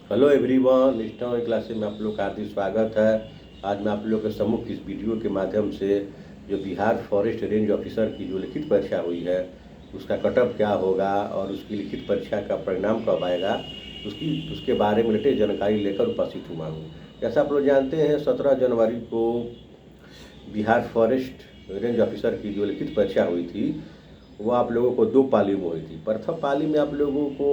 Hello everyone, next classes में आप लोग का हार्दिक स्वागत है। आज मैं आप लोग के सम्मुख इस वीडियो के माध्यम से जो बिहार फॉरेस्ट रेंज ऑफिसर की जो लिखित परीक्षा हुई है उसका कटअप क्या होगा और उसकी लिखित परीक्षा का परिणाम कब आएगा उसके बारे में लेटेस्ट जानकारी लेकर उपस्थित हुआ हूँ। जैसा आप लोग जानते हैं 17 जनवरी को बिहार फॉरेस्ट रेंज ऑफिसर की जो लिखित परीक्षा हुई थी वो आप लोगों को 2 पाली में हुई थी। प्रथम पाली में आप लोगों को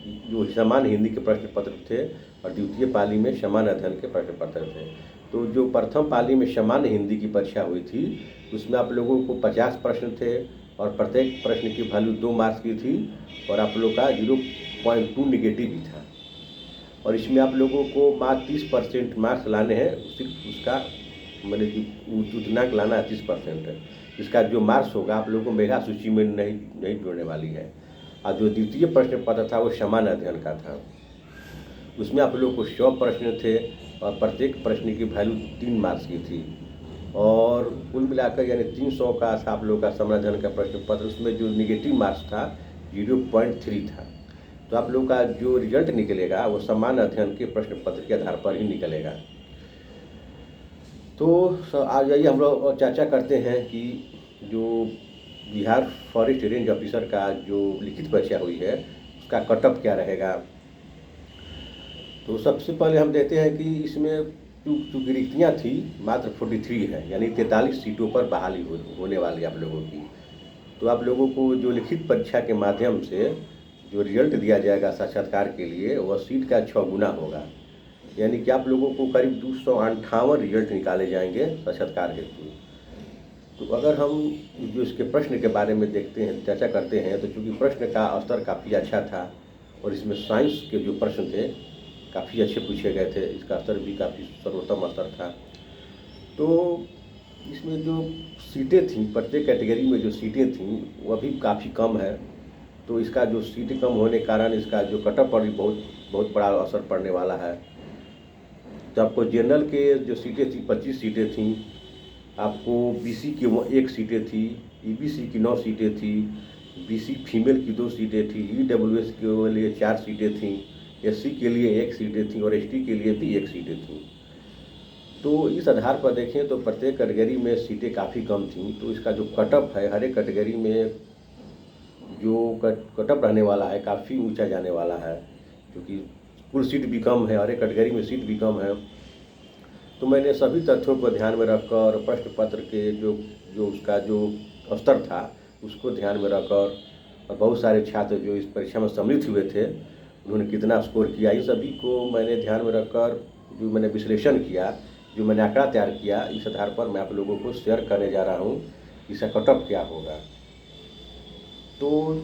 जो सामान्य हिंदी के प्रश्न पत्र थे और द्वितीय पाली में सामान्य अध्ययन के प्रश्न पत्र थे। तो जो प्रथम पाली में सामान्य हिंदी की परीक्षा हुई थी उसमें आप लोगों को 50 प्रश्न थे और प्रत्येक प्रश्न की वैल्यू 2 मार्क्स की थी और आप लोग का 0.2 निगेटिव भी था। और इसमें आप लोगों को मार्क्स 30% मार्क्स लाने हैं, सिर्फ उसका मैंने उतना लाना है 30% है। इसका जो मार्क्स होगा आप लोगों को मेगा सूची में नहीं जोड़ने वाली है। और जो द्वितीय प्रश्न पत्र था वो सामान्य अध्ययन का था। उसमें आप लोगों को 100 प्रश्न थे और प्रत्येक प्रश्न की वैल्यू 3 मार्क्स की थी और कुल मिलाकर यानी 300 का आप लोगों का सामान्य अध्ययन का प्रश्न पत्र। उसमें जो निगेटिव मार्क्स था 0.3 था। तो आप लोगों का जो रिजल्ट निकलेगा वो सामान्य अध्ययन के प्रश्न पत्र के आधार पर ही निकलेगा। तो आज आइए हम लोग चर्चा करते हैं कि जो बिहार फॉरेस्ट रेंज ऑफिसर का जो लिखित परीक्षा हुई है उसका कटअप क्या रहेगा। तो सबसे पहले हम देखते हैं कि इसमें जो रिक्तियाँ थी मात्र 43 है, यानी 43 सीटों पर बहाली होने वाली आप लोगों की। तो आप लोगों को जो लिखित परीक्षा के माध्यम से जो रिजल्ट दिया जाएगा साक्षात्कार के लिए वह सीट का 6 गुना होगा, यानी कि आप लोगों को करीब 258 रिजल्ट निकाले जाएंगे साक्षात्कार हेतु। तो अगर हम जो इसके प्रश्न के बारे में देखते हैं चर्चा करते हैं तो चूँकि प्रश्न का स्तर काफ़ी अच्छा था और इसमें साइंस के जो प्रश्न थे काफ़ी अच्छे पूछे गए थे, इसका स्तर भी काफ़ी सर्वोत्तम स्तर था। तो इसमें जो सीटें थीं प्रत्येक कैटेगरी में जो सीटें थीं वह भी काफ़ी कम है। तो इसका जो सीटें कम होने के कारण इसका जो कटअप पर भी बहुत बड़ा असर पड़ने वाला है। तो आपको जनरल के जो सीटें थी 25 सीटें थीं, आपको बीसी की वो 1 सीटें थी, ईबीसी की 9 सीटें थी, बीसी फीमेल की 2 सीटें थी, ईडब्ल्यूएस के लिए 4 सीटें थीं, एससी के लिए 1 सीटें थीं और एसटी के लिए भी 1 सीटें थीं। तो इस आधार पर देखें तो प्रत्येक कैटेगरी में सीटें काफ़ी कम थीं। तो इसका जो कटअप है हर एक कैटेगरी में जो कटअप रहने वाला है काफ़ी ऊंचा जाने वाला है, क्योंकि कुल सीट भी कम है, हर एक कैटेगरी में सीट भी कम है। तो मैंने सभी तथ्यों को ध्यान में रखकर प्रश्न पत्र के जो उसका जो स्तर था उसको ध्यान में रखकर और बहुत सारे छात्र जो इस परीक्षा में सम्मिलित हुए थे उन्होंने कितना स्कोर किया, इन सभी को मैंने ध्यान में रखकर जो मैंने विश्लेषण किया, जो मैंने आंकड़ा तैयार किया, इस आधार पर मैं आप लोगों को शेयर करने जा रहा हूँ इसका कटअप क्या होगा। तो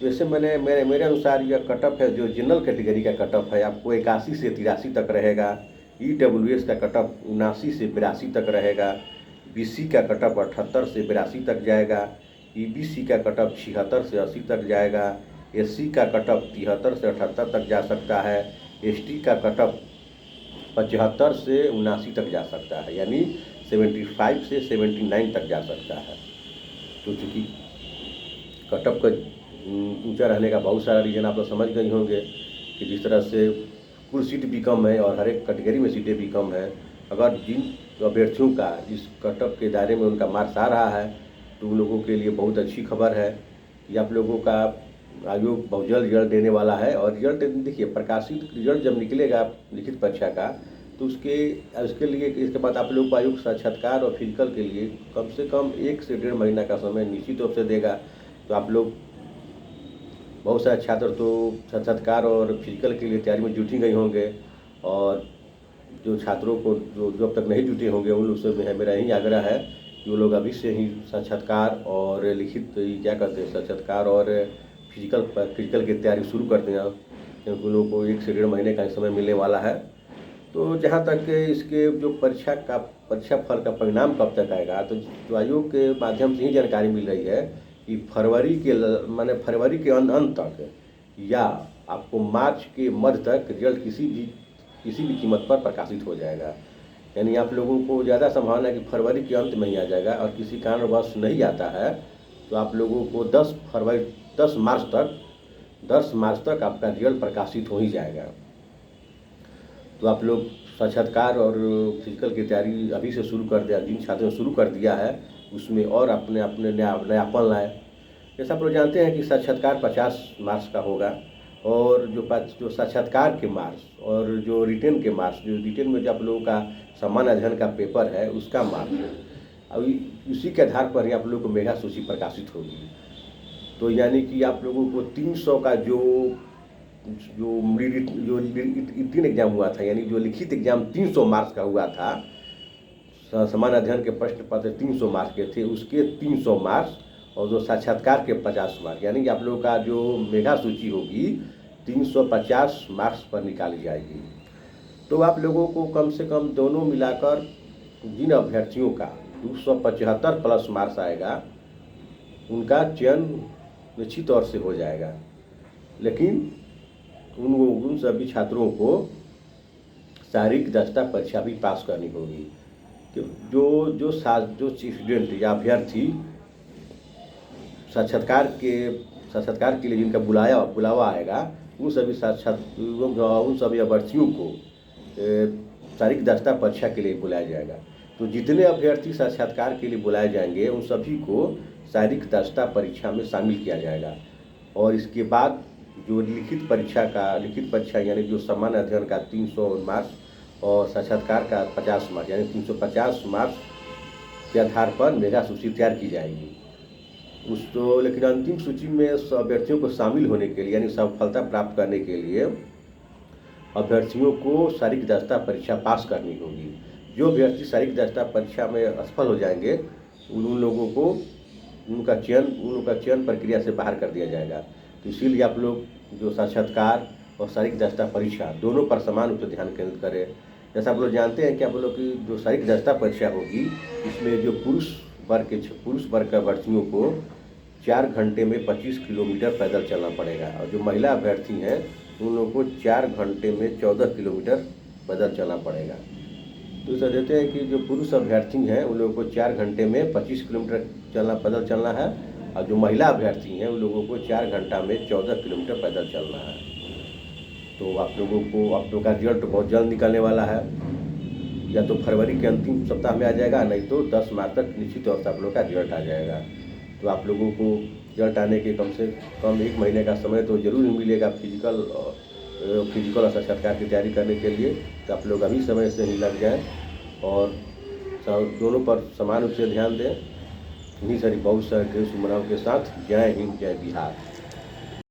जैसे मेरे अनुसार यह कटअप है, जो जनरल कैटेगरी का कटअप है आपको 81 से 83 तक रहेगा, ईडब्ल्यूएस का कटअप 79 से 82 तक रहेगा, बीसी का कटअप 78 से 82 तक जाएगा, ईबीसी का कटअप 76 से 80 तक जाएगा, एससी का कटअप 73 से 78 तक जा सकता है, एसटी का कटअप 75 से 79 तक जा सकता है, यानी 75 से 79 तक जा सकता है। तो चूँकि कटअप का ऊंचा रहने का बहुत सारा रीज़न आप लोग समझ गए होंगे कि जिस तरह से कुल सीट भी कम है और हर एक कैटेगरी में सीटें भी कम है। अगर जिन अभ्यर्थियों का इस कटअप के दायरे में उनका मार्क्स आ रहा है तो उन लोगों के लिए बहुत अच्छी खबर है कि आप लोगों का आयोग बहुत जल्द रिजल्ट देने वाला है। और रिजल्ट देखिए, प्रकाशित रिजल्ट जब निकलेगा लिखित परीक्षा का तो उसके लिए इसके बाद आप लोग को आयोग साक्षात्कार और फिजिकल के लिए कम से कम 1 से 1.5 महीना का समय निश्चित रूप से देगा। तो आप लोग बहुत सारे छात्र तो साक्षात्कार और फिजिकल के लिए तैयारी में जुटी गए होंगे और जो छात्रों को जो अब तक नहीं जुटे होंगे उन लोग से मेरा यही आग्रह है कि वो लोग अभी से ही साक्षात्कार और लिखित क्या कहते हैं साक्षात्कार और फिजिकल की तैयारी शुरू कर दें, क्योंकि उन लोगों को 1 से 1.5 महीने का समय मिलने वाला है। तो जहाँ तक इसके जो परीक्षा फल का परिणाम कब तक आएगा, तो आयोग के माध्यम से ही जानकारी मिल रही है कि फरवरी के अंत तक या आपको मार्च के मध्य तक रिजल्ट किसी भी कीमत पर प्रकाशित हो जाएगा। यानी आप लोगों को ज़्यादा संभावना है कि फरवरी के अंत में ही आ जाएगा और किसी कारणवश नहीं आता है तो आप लोगों को 10 मार्च तक आपका रिजल्ट प्रकाशित हो ही जाएगा। तो आप लोग साक्षात्कार और फिजिकल की तैयारी अभी से शुरू कर दिया, जिन छात्रों ने शुरू कर दिया है उसमें और अपने अपने नयापन लाएँ। जैसा आप लोग जानते हैं कि साक्षात्कार 50 मार्क्स का होगा और जो साक्षात्कार के मार्क्स और जो रिटेन के मार्क्स, जो रिटेन में जो आप लोगों का सामान्य अध्ययन का पेपर है उसका मार्क्स, अभी उसी के आधार पर ही आप लोगों को मेधा सूची प्रकाशित होगी। तो यानी कि आप लोगों को 300 का जो जो जो रिटन एग्जाम हुआ था, यानी जो लिखित एग्जाम 300 मार्क्स का हुआ था, सामान्य अध्ययन के प्रश्न पत्र 300 मार्क्स के थे, उसके 300 मार्क्स और जो साक्षात्कार के 50 मार्क्स, यानी कि आप लोगों का जो मेधा सूची होगी 350 मार्क्स पर निकाली जाएगी। तो आप लोगों को कम से कम दोनों मिलाकर जिन अभ्यर्थियों का 275 प्लस मार्क्स आएगा उनका चयन निश्चित तौर से हो जाएगा, लेकिन उन सभी छात्रों को शारीरिक दक्षता परीक्षा भी पास करनी होगी। जो स्टूडेंट या अभ्यर्थी साक्षात्कार के लिए जिनका बुलावा आएगा उन सभी अभ्यर्थियों को शारीरिक दक्षता परीक्षा के लिए बुलाया जाएगा। तो जितने अभ्यर्थी साक्षात्कार के लिए बुलाए जाएंगे उन सभी को शारीरिक दक्षता परीक्षा में शामिल किया जाएगा और इसके बाद जो लिखित परीक्षा यानी जो सामान्य अध्ययन का 300 मार्क्स और साक्षात्कार का 50 मार्क्स यानी 350 मार्क्स के आधार पर मेधा सूची तैयार की जाएगी। लेकिन अंतिम सूची में अभ्यर्थियों को शामिल होने के लिए यानी सफलता प्राप्त करने के लिए अभ्यर्थियों को शारीरिक दक्षता परीक्षा पास करनी होगी। जो अभ्यर्थी शारीरिक दक्षता परीक्षा में असफल हो जाएंगे उन लोगों को उनका चयन प्रक्रिया से बाहर कर दिया जाएगा। तो इसीलिए आप लोग जो साक्षात्कार और शारीरिक दक्षता परीक्षा दोनों पर समान रूप से ध्यान केंद्रित करें। जैसा आप लोग जानते हैं कि आप लोग की जो शारीरिक दक्षता परीक्षा होगी इसमें जो पुरुष वर्ग के अभ्यर्थियों को 4 घंटे में 25 किलोमीटर पैदल चलना पड़ेगा और जो महिला अभ्यर्थी हैं उन लोगों को 4 घंटे में 14 किलोमीटर पैदल चलना पड़ेगा। तो इसे देते हैं कि जो पुरुष अभ्यर्थी हैं उन लोगों को 4 घंटे में 25 किलोमीटर पैदल चलना है और जो महिला अभ्यर्थी हैं उन लोगों को 4 घंटा में 14 किलोमीटर पैदल चलना है। तो आप लोगों का रिजल्ट बहुत जल्द निकलने वाला है, या तो फरवरी के अंतिम सप्ताह में आ जाएगा, नहीं तो 10 मार्च तक निश्चित तौर से आप लोगों का रिजल्ट आ जाएगा। तो आप लोगों को रिजल्ट आने के कम से कम 1 महीने का समय तो ज़रूर मिलेगा फिजिकल और साक्षात्कार की तैयारी करने के लिए। तो आप लोग अभी समय से ही लग जाएं और दोनों पर समान रूप से ध्यान दें। इन्हीं सारी बहुत सारे ढेर शुभकामनाओं के साथ जय हिंद, जय बिहार।